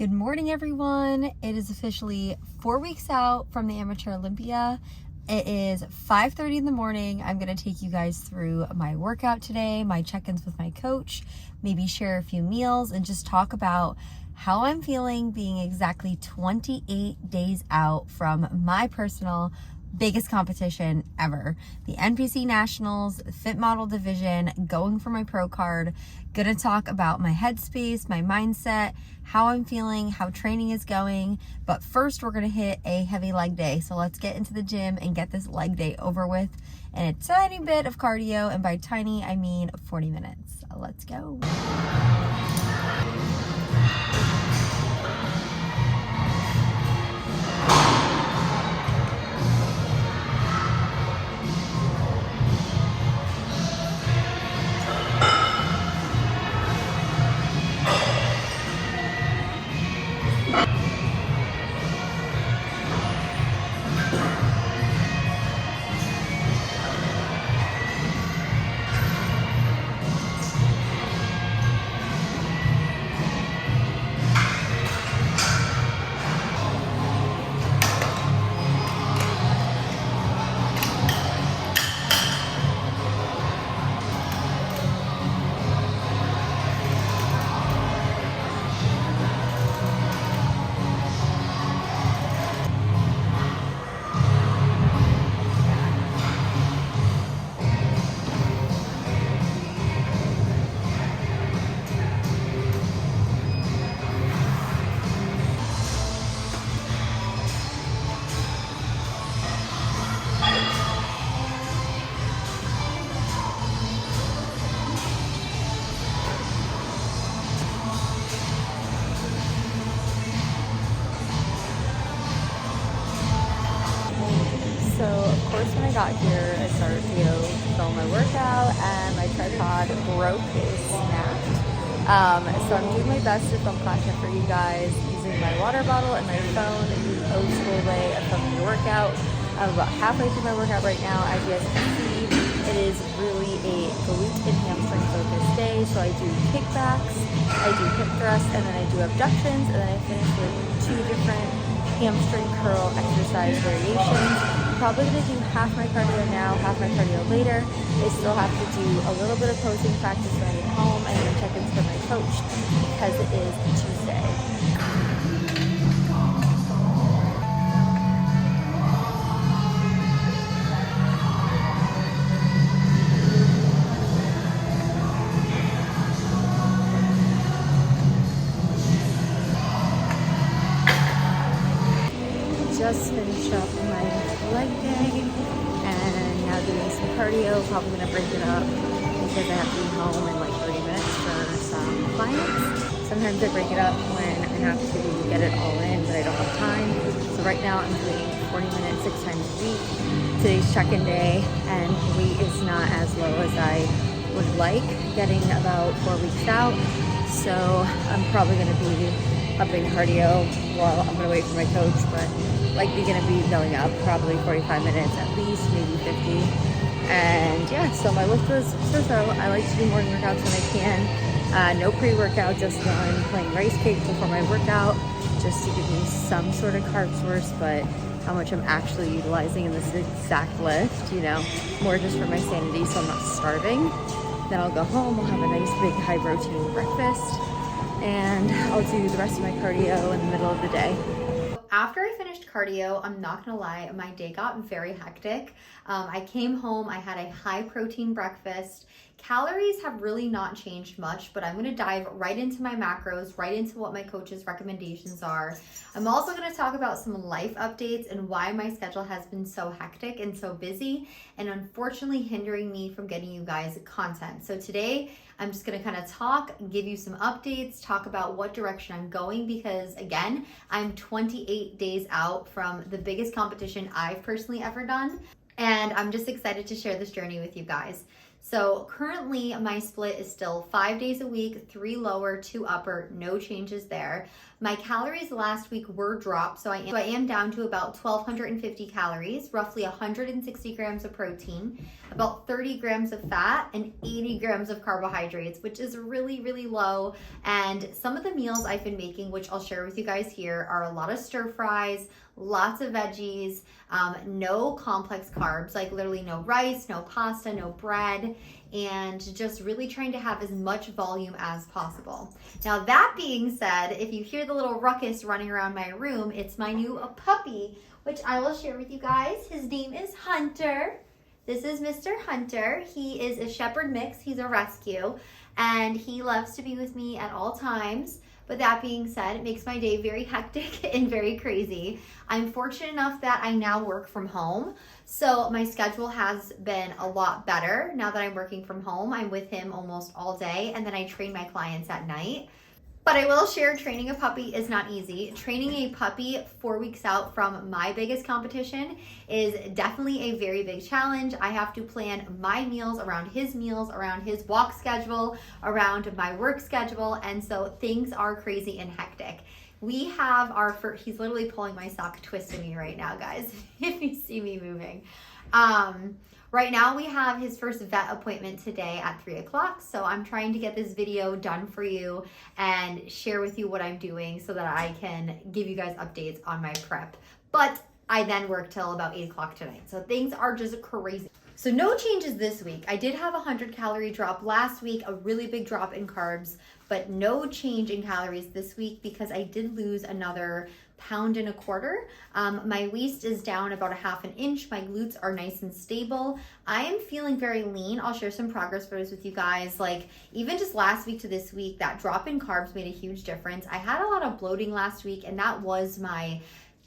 Good morning, everyone. It is officially 4 weeks out from the amateur Olympia. It is 5:30 in the morning. I'm going to take you guys through my workout today, my check-ins with my coach, maybe share a few meals, and just talk about how I'm feeling being exactly 28 days out from my personal biggest competition ever, the NPC Nationals Fit Model Division, going for my pro card. Gonna talk about my headspace, my mindset, how I'm feeling, how training is going. But first, we're gonna hit a heavy leg day. So let's get into the gym and get this leg day over with, and a tiny bit of cardio, and by tiny I mean 40 minutes. Let's go. So, of course, when I got here, I started to film my workout, and my tripod broke, it snapped. So I'm doing my best to film content for you guys using my water bottle and my phone, the old school way of filming your workout. I'm about halfway through my workout right now. As you guys can see, it is really a glute and hamstring focused day. So I do kickbacks, I do hip thrusts, and then I do abductions, and then I finish with 2 different hamstring curl exercise variations. Probably going to do half my cardio now, half my cardio later. I still have to do a little bit of posing practice when I get home, and then check-ins for my coach because it is Tuesday. Just finished up my leg day and now doing some cardio. Probably gonna break it up because I have to be home in like 30 minutes for some clients. Sometimes I break it up when I have to get it all in, but I don't have time. So right now I'm doing 40 minutes 6 times a week. Today's check-in day, and weight is not as low as I would like, getting about 4 weeks out. So I'm probably gonna be upping cardio while I'm gonna wait for my coach, but likely gonna be going up probably 45 minutes at least, maybe 50. And yeah, so my lift was so. I like to do morning workouts when I can. No pre-workout, just one playing rice cake before my workout, just to give me some sort of carb source, but how much I'm actually utilizing in this exact lift, more just for my sanity so I'm not starving. Then I'll go home, I'll have a nice big high protein breakfast, and I'll do the rest of my cardio in the middle of the day. After I finished cardio, I'm not gonna lie, my day got very hectic. I came home, I had a high protein breakfast. Calories have really not changed much, but I'm gonna dive right into my macros, right into what my coach's recommendations are. I'm also gonna talk about some life updates and why my schedule has been so hectic and so busy, and unfortunately hindering me from getting you guys content. So today, I'm just gonna kind of talk, give you some updates, talk about what direction I'm going, because again, I'm 28 days out from the biggest competition I've personally ever done. And I'm just excited to share this journey with you guys. So currently my split is still 5 days a week, 3 lower, 2 upper, no changes there. My calories last week were dropped, so I am down to about 1,250 calories, roughly 160 grams of protein, about 30 grams of fat, and 80 grams of carbohydrates, which is really, really low. And some of the meals I've been making, which I'll share with you guys here, are a lot of stir fries, lots of veggies, no complex carbs, like literally no rice, no pasta, no bread, and just really trying to have as much volume as possible. Now that being said, if you hear the little ruckus running around my room, it's my new puppy, which I will share with you guys. His name is Hunter. This is Mr. Hunter. He is a shepherd mix. He's a rescue, and he loves to be with me at all times. But that being said, it makes my day very hectic and very crazy. I'm fortunate enough that I now work from home. So my schedule has been a lot better. Now that I'm working from home, I'm with him almost all day, and then I train my clients at night. But I will share, training a puppy is not easy. Training a puppy 4 weeks out from my biggest competition is definitely a very big challenge. I have to plan my meals, around his walk schedule, around my work schedule, and so things are crazy and hectic. We have our first, he's literally pulling my sock, twisting me right now, guys, if you see me moving. Right now we have his first vet appointment today at 3 o'clock. So I'm trying to get this video done for you and share with you what I'm doing so that I can give you guys updates on my prep. But I then work till about 8 o'clock tonight. So things are just crazy. So no changes this week. I did have a 100-calorie drop last week, a really big drop in carbs, but no change in calories this week because I did lose another 1.25 pounds. My waist is down about 1/2 inch. My glutes are nice and stable. I am feeling very lean. I'll share some progress photos with you guys. Like even just last week to this week, that drop in carbs made a huge difference. I had a lot of bloating last week, and that was my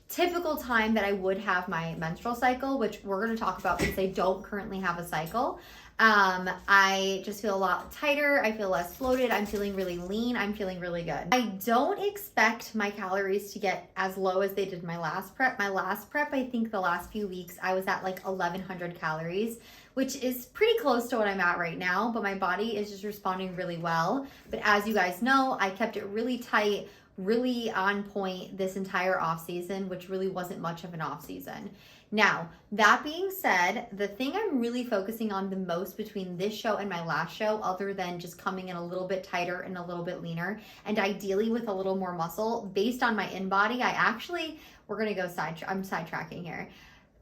typical time that I would have my menstrual cycle, which we're going to talk about because I don't currently have a cycle. I just feel a lot tighter. I feel less bloated. I'm feeling really lean. I'm feeling really good. I don't expect my calories to get as low as they did my last prep. My last prep, I think the last few weeks, I was at like 1,100 calories, which is pretty close to what I'm at right now, but my body is just responding really well. But as you guys know, I kept it really tight, really on point this entire off season, which really wasn't much of an off season. Now, that being said, the thing I'm really focusing on the most between this show and my last show, other than just coming in a little bit tighter and a little bit leaner, and ideally with a little more muscle, based on my in-body, I'm sidetracking here.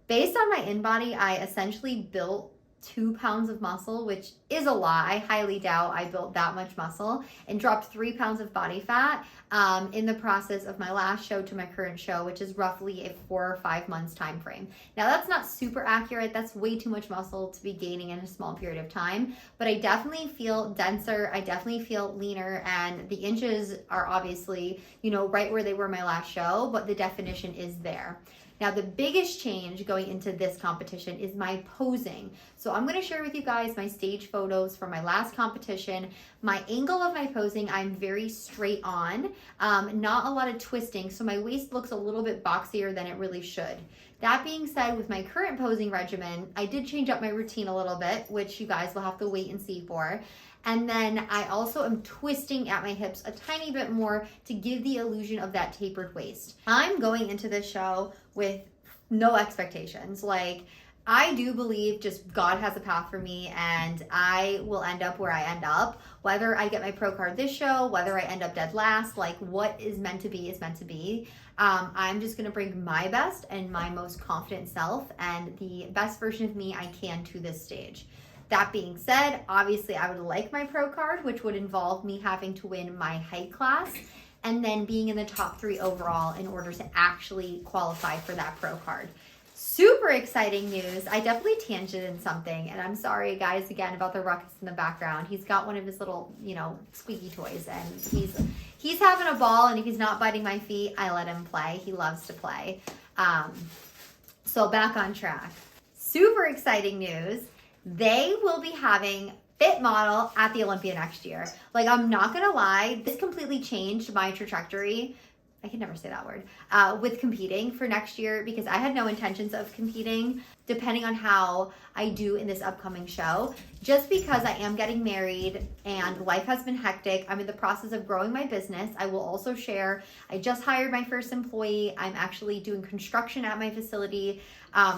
Based on my in-body, I essentially built 2 pounds of muscle, which is a lot. I highly doubt I built that much muscle, and dropped 3 pounds of body fat in the process of my last show to my current show, which is roughly a 4 or 5 months time frame. Now that's not super accurate. That's way too much muscle to be gaining in a small period of time, but I definitely feel denser. I definitely feel leaner, and the inches are obviously, right where they were my last show, but the definition is there. Now, the biggest change going into this competition is my posing. So I'm going to share with you guys my stage photos from my last competition. My angle of my posing, I'm very straight on, not a lot of twisting. So my waist looks a little bit boxier than it really should. That being said, with my current posing regimen, I did change up my routine a little bit, which you guys will have to wait and see for. And then I also am twisting at my hips a tiny bit more to give the illusion of that tapered waist. I'm going into this show with no expectations. Like, I do believe just God has a path for me, and I will end up where I end up. Whether I get my pro card this show, whether I end up dead last, like what is meant to be is meant to be. I'm just gonna bring my best and my most confident self and the best version of me I can to this stage. That being said, obviously I would like my pro card, which would involve me having to win my height class and then being in the top 3 overall in order to actually qualify for that pro card. Super exciting news. I definitely tangented something, and I'm sorry guys again about the ruckus in the background. He's got one of his little, squeaky toys, and he's having a ball, and if he's not biting my feet, I let him play. He loves to play. So back on track. Super exciting news. They will be having fit model at the Olympia next year. Like, I'm not gonna lie, this completely changed my trajectory. I can never say that word, with competing for next year, because I had no intentions of competing. depending on how I do in this upcoming show. Just because I am getting married and life has been hectic, I'm in the process of growing my business. I will also share, I just hired my first employee. I'm actually doing construction at my facility.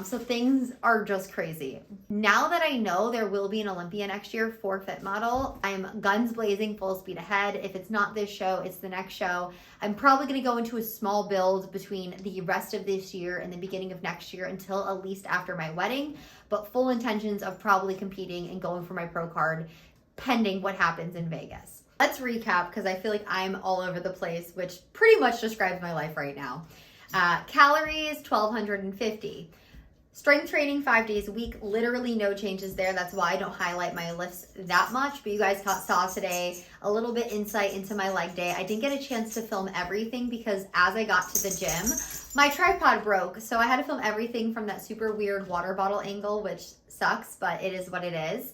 So things are just crazy. Now that I know there will be an Olympia next year for Fit Model, I'm guns blazing, full speed ahead. If it's not this show, it's the next show. I'm probably gonna go into a small build between the rest of this year and the beginning of next year until at least after my wedding, but full intentions of probably competing and going for my pro card pending what happens in Vegas. Let's recap because I feel like I'm all over the place, which pretty much describes my life right now. Calories, 1,250. Strength training 5 days a week, literally no changes there. That's why I don't highlight my lifts that much, but you guys saw today a little bit insight into my leg day. I didn't get a chance to film everything because as I got to the gym, my tripod broke. So I had to film everything from that super weird water bottle angle, which sucks, but it is what it is.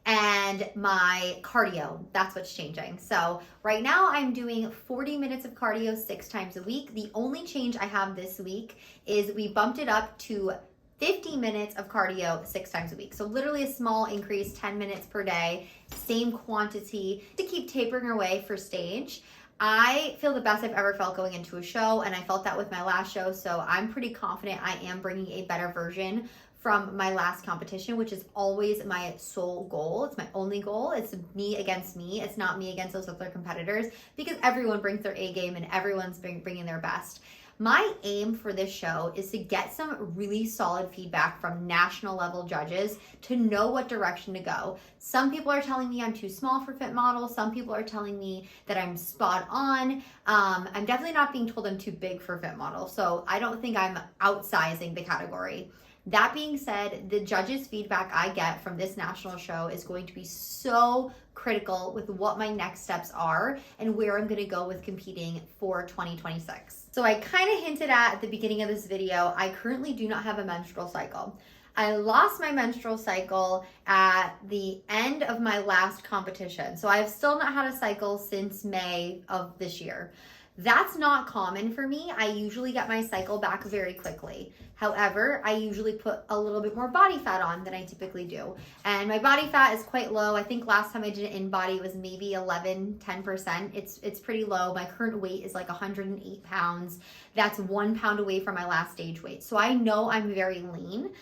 And my cardio, that's what's changing. So right now I'm doing 40 minutes of cardio 6 times a week. The only change I have this week is we bumped it up to 50 minutes of cardio 6 times a week. So literally a small increase, 10 minutes per day, same quantity to keep tapering away for stage. I feel the best I've ever felt going into a show, and I felt that with my last show. So I'm pretty confident I am bringing a better version from my last competition, which is always my sole goal. It's my only goal. It's me against me. It's not me against those other competitors because everyone brings their A game and everyone's bringing their best. My aim for this show is to get some really solid feedback from national level judges to know what direction to go. Some people are telling me I'm too small for Fit Model. Some people are telling me that I'm spot on. I'm definitely not being told I'm too big for Fit Model. So I don't think I'm outsizing the category. That being said, the judges' feedback I get from this national show is going to be so critical with what my next steps are and where I'm gonna go with competing for 2026. So I kind of hinted at the beginning of this video, I currently do not have a menstrual cycle. I lost my menstrual cycle at the end of my last competition. So I've still not had a cycle since May of this year. That's not common for me. I usually get my cycle back very quickly. However, I usually put a little bit more body fat on than I typically do. And my body fat is quite low. I think last time I did an in-body was maybe 10%. It's pretty low. My current weight is like 108 pounds. That's 1 pound away from my last stage weight. So I know I'm very lean.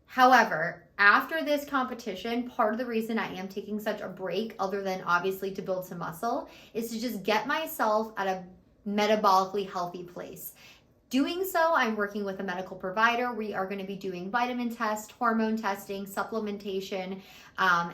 However, after this competition, part of the reason I am taking such a break, other than obviously to build some muscle, is to just get myself at a metabolically healthy place. Doing so, I'm working with a medical provider. We are going to be doing vitamin test, hormone testing, supplementation,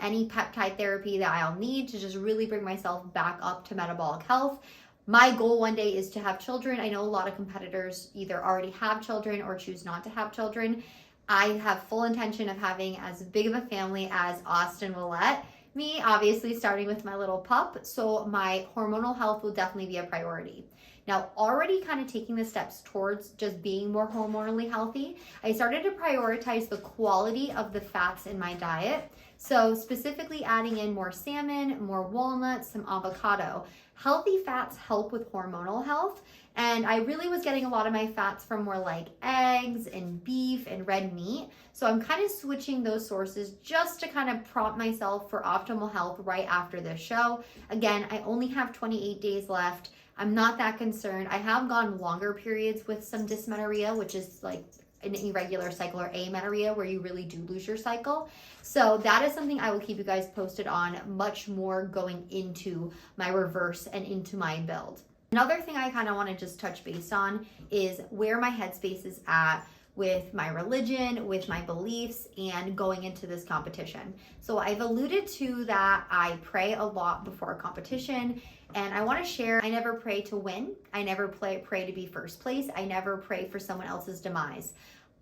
any peptide therapy that I'll need to just really bring myself back up to metabolic health. My goal one day is to have children. I know a lot of competitors either already have children or choose not to have children. I have full intention of having as big of a family as Austin will let me, obviously starting with my little pup. So my hormonal health will definitely be a priority. Now, already kind of taking the steps towards just being more hormonally healthy, I started to prioritize the quality of the fats in my diet. So specifically adding in more salmon, more walnuts, some avocado. Healthy fats help with hormonal health. And I really was getting a lot of my fats from more like eggs and beef and red meat. So I'm kind of switching those sources just to kind of prompt myself for optimal health right after this show. Again, I only have 28 days left. I'm not that concerned. I have gone longer periods with some dysmenorrhea, which is like an irregular cycle, or amenorrhea, where you really do lose your cycle. So that is something I will keep you guys posted on much more going into my reverse and into my build. Another thing I kind of want to just touch base on is where my headspace is at with my religion, with my beliefs, and going into this competition. So I've alluded to that I pray a lot before a competition, and I want to share, I never pray to win. I never pray to be first place. I never pray for someone else's demise.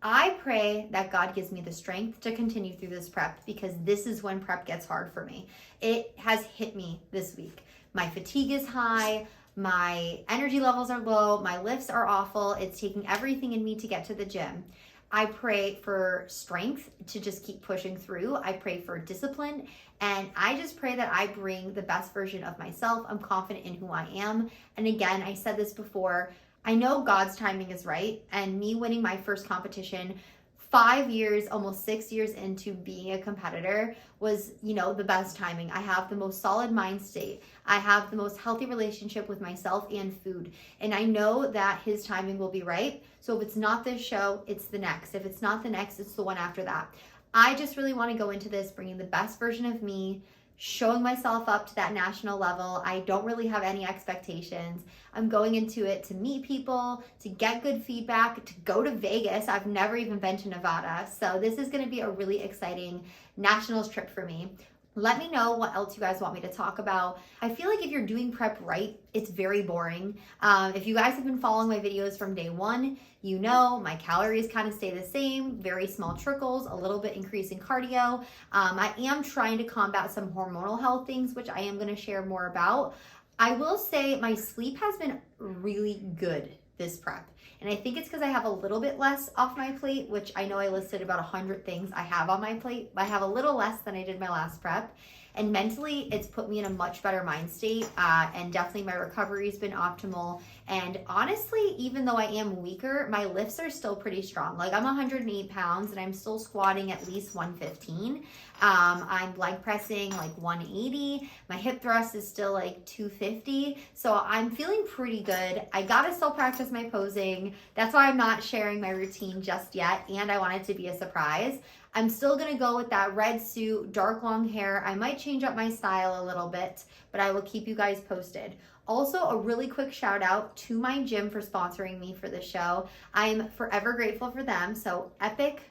I pray that God gives me the strength to continue through this prep, because this is when prep gets hard for me. It has hit me this week. My fatigue is high. My energy levels are low. My lifts are awful. It's taking everything in me to get to the gym. I pray for strength to just keep pushing through. I pray for discipline. And I just pray that I bring the best version of myself. I'm confident in who I am. And again, I said this before, I know God's timing is right. And me winning my first competition 5 years, almost 6 years into being a competitor was, the best timing. I have the most solid mind state. I have the most healthy relationship with myself and food. And I know that his timing will be right. So if it's not this show, it's the next. If it's not the next, it's the one after that. I just really want to go into this bringing the best version of me, showing myself up to that national level. I don't really have any expectations. I'm going into it to meet people, to get good feedback, to go to Vegas. I've never even been to Nevada. So this is going to be a really exciting nationals trip for me. Let me know what else you guys want me to talk about. I feel like if you're doing prep right, it's very boring. If you guys have been following my videos from day one, you know my calories kind of stay the same, very small trickles, a little bit increase in cardio. I am trying to combat some hormonal health things, which I am going to share more about. I will say my sleep has been really good this prep. And I think it's because I have a little bit less off my plate, which I know I listed about 100 things I have on my plate. I have a little less than I did my last prep. And mentally, it's put me in a much better mind state. And definitely my recovery's been optimal. And honestly, even though I am weaker, my lifts are still pretty strong. Like I'm 108 pounds and I'm still squatting at least 115. I'm leg pressing like 180. My hip thrust is still like 250. So I'm feeling pretty good. I gotta still practice my posing. That's why I'm not sharing my routine just yet. And I want it to be a surprise. I'm still going to go with that red suit, dark long hair. I might change up my style a little bit, but I will keep you guys posted. Also, a really quick shout out to my gym for sponsoring me for the show. I'm forever grateful for them. So Epic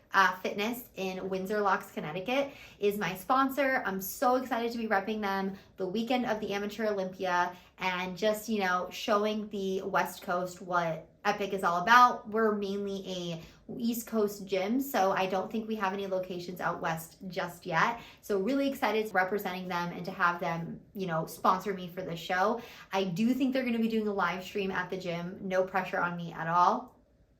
Fitness in Windsor Locks, Connecticut is my sponsor. I'm so excited to be repping them the weekend of the Amateur Olympia and just, showing the West Coast what Epic is all about. We're mainly a East Coast gym, so I don't think we have any locations out west just yet. So really excited representing them and to have them, sponsor me for the show. I do think they're going to be doing a live stream at the gym. No pressure on me at all.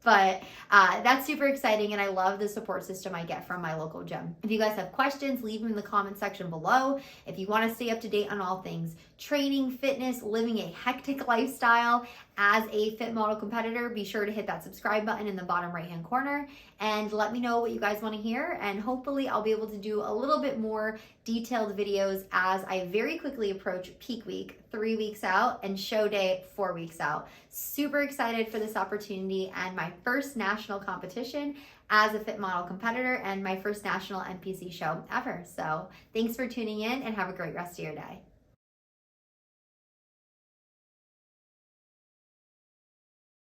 But that's super exciting, and I love the support system I get from my local gym. If you guys have questions, leave them in the comment section below. If you want to stay up to date on all things training, fitness, living a hectic lifestyle as a fit model competitor, be sure to hit that subscribe button in the bottom right-hand corner and let me know what you guys want to hear. And hopefully I'll be able to do a little bit more detailed videos as I very quickly approach peak week 3 weeks out and show day 4 weeks out. Super excited for this opportunity and my first national competition as a fit model competitor and my first national NPC show ever. So thanks for tuning in and have a great rest of your day.